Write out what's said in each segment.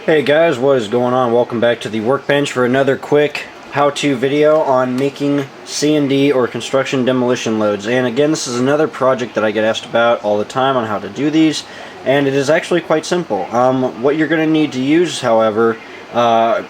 Hey guys, what is going on? Welcome back to the workbench for another quick how-to video on making C&D or construction demolition loads. And again, this is another project that I get asked about all the time on how to do these, and it is actually quite simple. What you're going to need to use, however,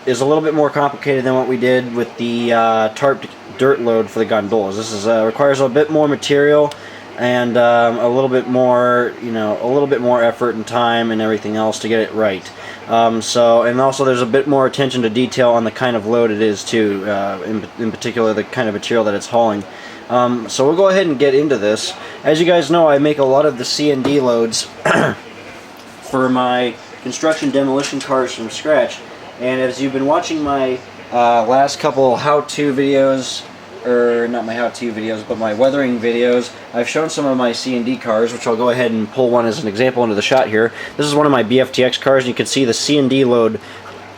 is a little bit more complicated than what we did with the tarp dirt load for the gondolas. This is requires a bit more material and a little bit more, a little bit more effort and time and everything else to get it right. And also there's a bit more attention to detail on the kind of load it is too, in particular the kind of material that it's hauling. So we'll go ahead and get into this. As you guys know, I make a lot of the C&D loads for my construction demolition cars from scratch, and as you've been watching my last couple how-to videos, or not my how-to videos, but my weathering videos, I've shown some of my C&D cars, which I'll go ahead and pull one as an example into the shot here. This is one of my BFTX cars, and you can see the C&D load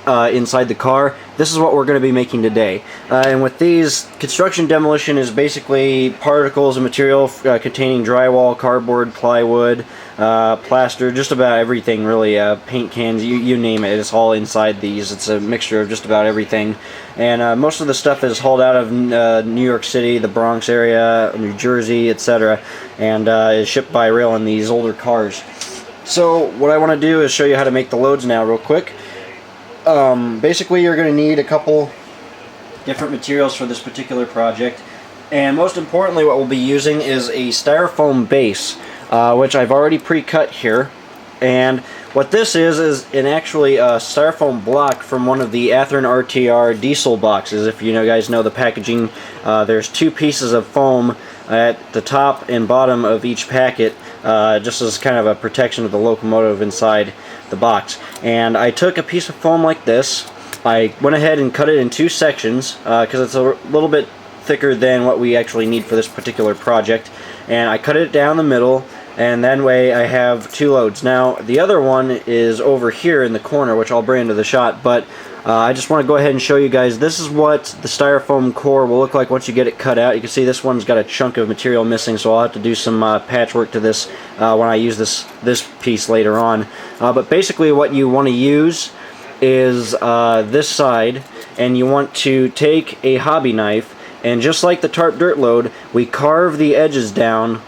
inside the car. This is what we're going to be making today. And with these, construction demolition is basically particles and material containing drywall, cardboard, plywood, plaster, just about everything really, paint cans, you name it, it's all inside these. It's a mixture of just about everything. And most of the stuff is hauled out of New York City, the Bronx area, New Jersey, etc. and is shipped by rail in these older cars. So what I want to do is show you how to make the loads now real quick. Basically you're going to need a couple different materials for this particular project, and most importantly what we'll be using is a styrofoam base, which I've already pre-cut here. And what this is actually a styrofoam block from one of the Athearn RTR diesel boxes. If you guys know the packaging, there's two pieces of foam at the top and bottom of each packet, just as kind of a protection of the locomotive inside the box. And I took a piece of foam like this. I went ahead and cut it in two sections because it's a little bit thicker than what we actually need for this particular project. And I cut it down the middle, and that way I have two loads. Now the other one is over here in the corner, which I'll bring into the shot, but I just want to go ahead and show you guys, this is what the styrofoam core will look like once you get it cut out. You can see this one's got a chunk of material missing, so I'll have to do some patchwork to this when I use this piece later on. But basically what you want to use is this side, and you want to take a hobby knife, and just like the tarp dirt load, we carve the edges down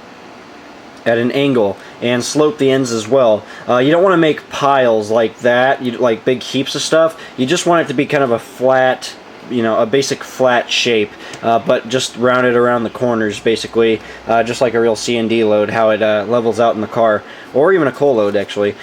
at an angle and slope the ends as well. You don't want to make piles like that, like big heaps of stuff. You just want it to be kind of a flat, a basic flat shape, but just rounded around the corners, basically, just like a real C&D load, how it levels out in the car, or even a coal load actually.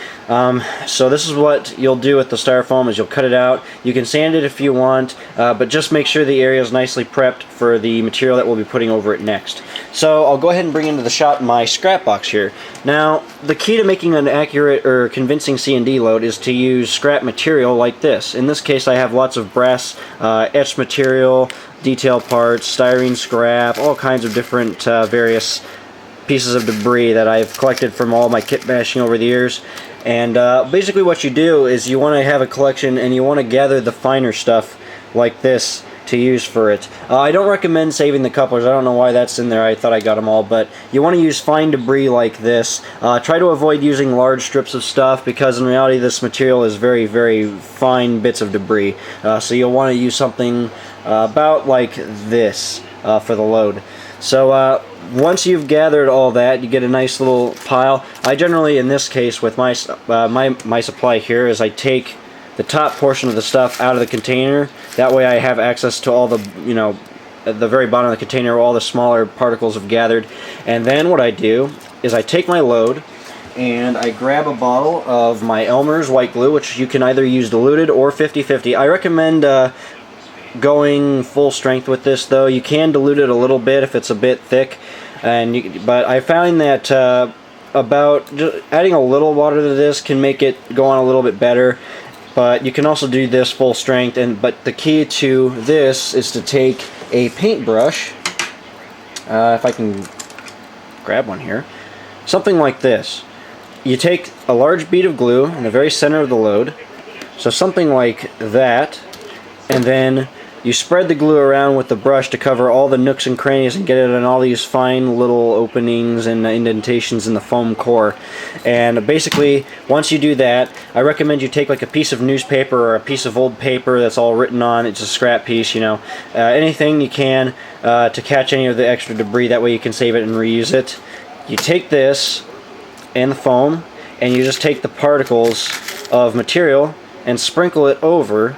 So this is what you'll do with the styrofoam, is you'll cut it out. You can sand it if you want, but just make sure the area is nicely prepped for the material that we'll be putting over it next. So I'll go ahead and bring into the shot my scrap box here. Now the key to making an accurate or convincing C&D load is to use scrap material like this. In this case I have lots of brass etched material, detail parts, styrene scrap, all kinds of different various pieces of debris that I've collected from all my kit bashing over the years. And basically what you do is you want to have a collection, and you want to gather the finer stuff like this to use for it. I don't recommend saving the couplers. I don't know why that's in there. I thought I got them all, but you want to use fine debris like this. Try to avoid using large strips of stuff, because in reality this material is very, very fine bits of debris. So you'll want to use something about like this for the load. So once you've gathered all that, you get a nice little pile. I generally, in this case with my my supply here, is I take the top portion of the stuff out of the container. That way I have access to all the, at the very bottom of the container where all the smaller particles have gathered. And then what I do is I take my load and I grab a bottle of my Elmer's white glue, which you can either use diluted or 50-50. I recommend going full strength with this, though. You can dilute it a little bit if it's a bit thick, but I found that about just adding a little water to this can make it go on a little bit better. But you can also do this full strength, but the key to this is to take a paintbrush, if I can grab one here, something like this. You take a large bead of glue in the very center of the load, so something like that, and then You spread the glue around with the brush to cover all the nooks and crannies and get it in all these fine little openings and indentations in the foam core. And basically, once you do that, I recommend you take like a piece of newspaper or a piece of old paper that's all written on. It's a scrap piece, you know, anything you can to catch any of the extra debris. That way you can save it and reuse it. You take this and the foam, and you just take the particles of material and sprinkle it over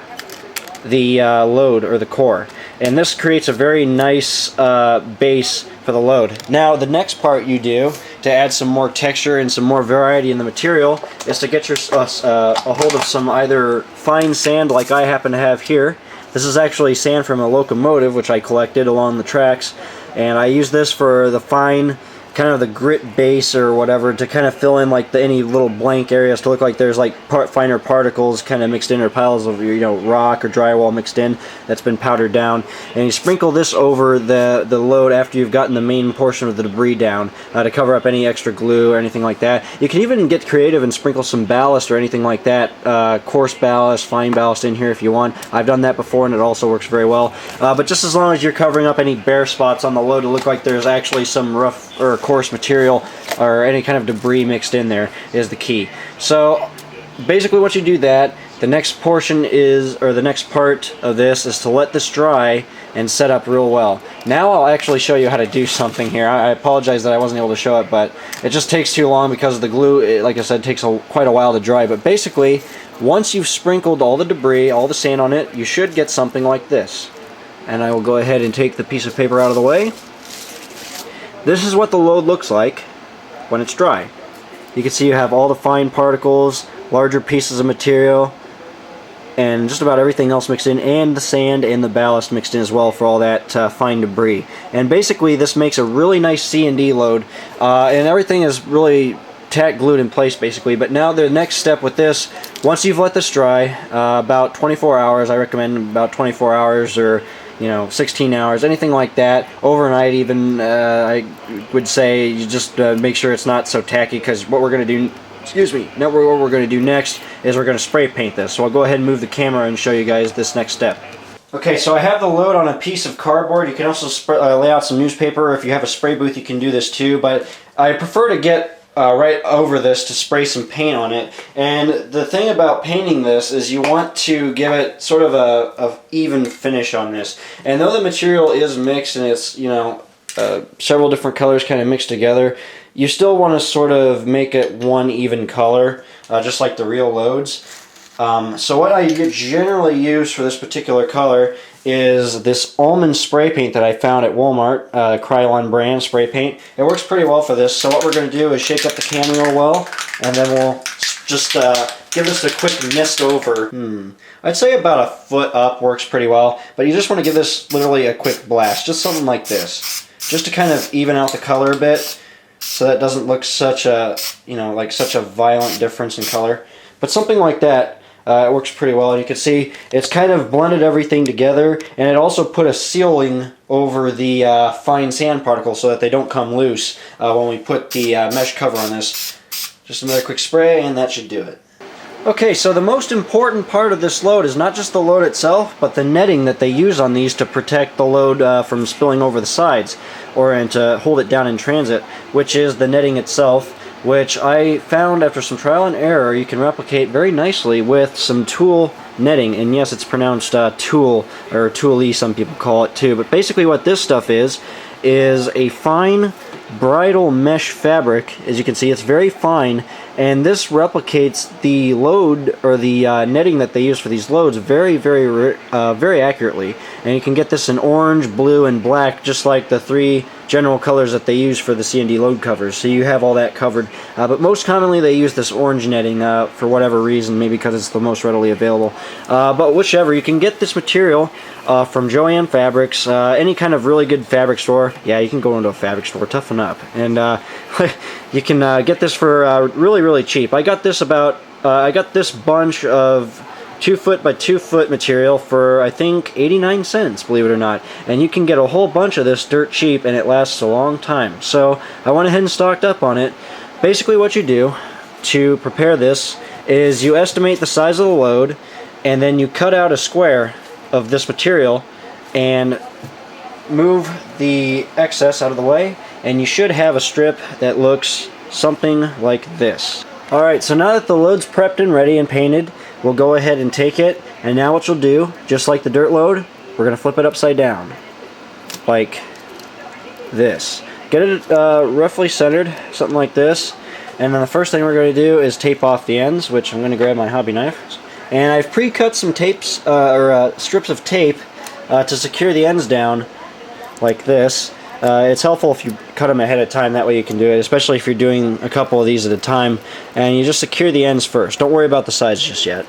the load or the core, and this creates a very nice base for the load. Now the next part you do to add some more texture and some more variety in the material is to get a hold of some either fine sand like I happen to have here. This is actually sand from a locomotive which I collected along the tracks, and I use this for the fine kind of the grit base or whatever to kind of fill in like any little blank areas to look like there's like finer particles kind of mixed in, or piles of, you know, rock or drywall mixed in that's been powdered down. And you sprinkle this over the load after you've gotten the main portion of the debris down to cover up any extra glue or anything like that. You can even get creative and sprinkle some ballast or anything like that, coarse ballast, fine ballast in here if you want. I've done that before and it also works very well. But just as long as you're covering up any bare spots on the load to look like there's actually some rough or coarse material or any kind of debris mixed in there is the key. So basically once you do that, the next portion is, or the next part of this is to let this dry and set up real well. Now I'll actually show you how to do something here. I apologize that I wasn't able to show it, but it just takes too long because the glue, like I said, takes quite a while to dry. But basically, once you've sprinkled all the debris, all the sand on it, you should get something like this. And I will go ahead and take the piece of paper out of the way. This is what the load looks like when it's dry. You can see you have all the fine particles, larger pieces of material, and just about everything else mixed in, and the sand and the ballast mixed in as well for all that fine debris. And basically this makes a really nice C&D load, and everything is really tack glued in place basically. But now the next step with this, once you've let this dry, about 24 hours, I recommend about 24 hours or 16 hours, anything like that, overnight even, I would say you just make sure it's not so tacky, because what we're going to do, now what we're going to do next is we're going to spray paint this. So I'll go ahead and move the camera and show you guys this next step. Okay, so I have the load on a piece of cardboard. You can also lay out some newspaper, or if you have a spray booth you can do this too, but I prefer to get right over this to spray some paint on it. And the thing about painting this is you want to give it sort of a even finish on this. And though the material is mixed and it's several different colors kind of mixed together, you still want to sort of make it one even color, just like the real loads. So what I generally use for this particular color is this almond spray paint that I found at Walmart, Krylon brand spray paint. It works pretty well for this. So what we're going to do is shake up the can real well, and then we'll just give this a quick mist over. I'd say about a foot up works pretty well, but you just want to give this literally a quick blast, just something like this, just to kind of even out the color a bit, so that it doesn't look such a, like such a violent difference in color. But something like that. It works pretty well, and you can see it's kind of blended everything together, and it also put a sealing over the fine sand particles so that they don't come loose when we put the mesh cover on this. Just another quick spray, and that should do it. Okay, so the most important part of this load is not just the load itself, but the netting that they use on these to protect the load from spilling over the sides, and to hold it down in transit, which is the netting itself, which I found after some trial and error you can replicate very nicely with some tulle netting. And yes, it's pronounced tulle, or tulle some people call it too. But basically what this stuff is a fine bridal mesh fabric. As you can see, it's very fine, and this replicates the load, or the netting that they use for these loads very accurately. And you can get this in orange, blue, and black, just like the three general colors that they use for the C&D load covers. So you have all that covered. But most commonly they use this orange netting for whatever reason, maybe because it's the most readily available. But whichever, you can get this material from Joann Fabrics, any kind of really good fabric store. Yeah, you can go into a fabric store, toughen up. And you can get this for really cheap. I got this I got this bunch of 2 foot by 2 foot material for I think 89 cents, believe it or not. And you can get a whole bunch of this dirt cheap, and it lasts a long time. So I went ahead and stocked up on it. Basically what you do to prepare this is you estimate the size of the load, and then you cut out a square of this material and move the excess out of the way, and you should have a strip that looks something like this. Alright, so now that the load's prepped and ready and painted, we'll go ahead and take it, and now what you'll do, just like the dirt load, we're going to flip it upside down. Like this. Get it roughly centered, something like this, and then the first thing we're going to do is tape off the ends, which I'm going to grab my hobby knife. And I've pre-cut some tapes, strips of tape to secure the ends down like this. It's helpful if you cut them ahead of time, that way you can do it, especially if you're doing a couple of these at a time, and you just secure the ends first. Don't worry about the sides just yet.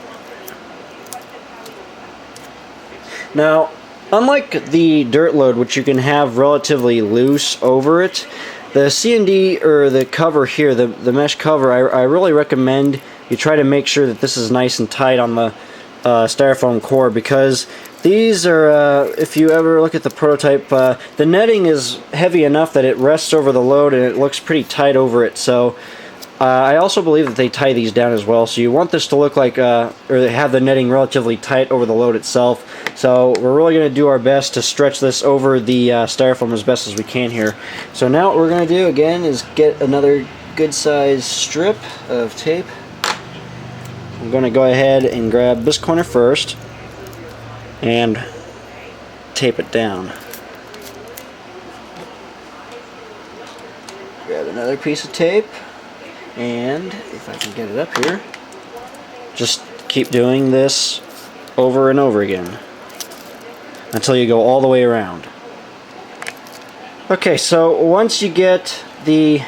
Now, unlike the dirt load, which you can have relatively loose over it, the C&D, or the cover here, the mesh cover, I really recommend you try to make sure that this is nice and tight on the styrofoam core, because these are, if you ever look at the prototype, the netting is heavy enough that it rests over the load and it looks pretty tight over it. So I also believe that they tie these down as well, so you want this to look like, or have the netting relatively tight over the load itself. So we're really going to do our best to stretch this over the styrofoam as best as we can here. So now what we're going to do again is get another good size strip of tape. I'm going to go ahead and grab this corner first and tape it down. Grab another piece of tape, and if I can get it up here, just keep doing this over and over again until you go all the way around. Okay, so once you get the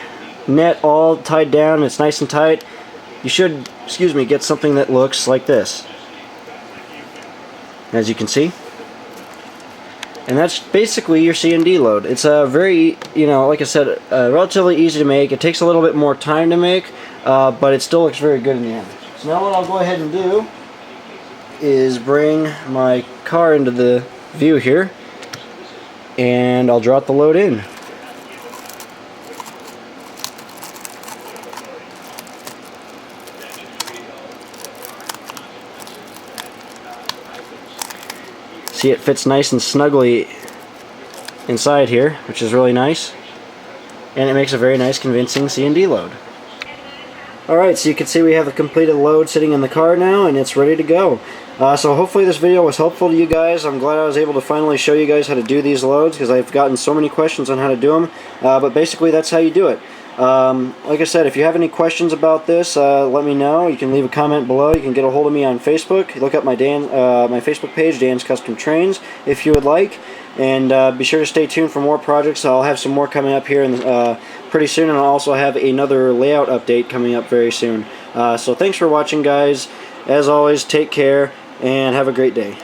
net all tied down, it's nice and tight, you should, get something that looks like this, as you can see. And that's basically your C&D load. It's a very, like I said, relatively easy to make. It takes a little bit more time to make, but it still looks very good in the end. So now what I'll go ahead and do is bring my car into the view here, and I'll drop the load in. See, it fits nice and snugly inside here, which is really nice, and it makes a very nice convincing C&D load. Alright, so you can see we have a completed load sitting in the car now, and it's ready to go. So hopefully this video was helpful to you guys. I'm glad I was able to finally show you guys how to do these loads, because I've gotten so many questions on how to do them, but basically that's how you do it. Like I said, if you have any questions about this, let me know. You can leave a comment below. You can get a hold of me on Facebook. Look up my my Facebook page, Dan's Custom Trains, if you would like. And be sure to stay tuned for more projects. I'll have some more coming up here pretty soon, and I'll also have another layout update coming up very soon. So thanks for watching, guys. As always, take care and have a great day.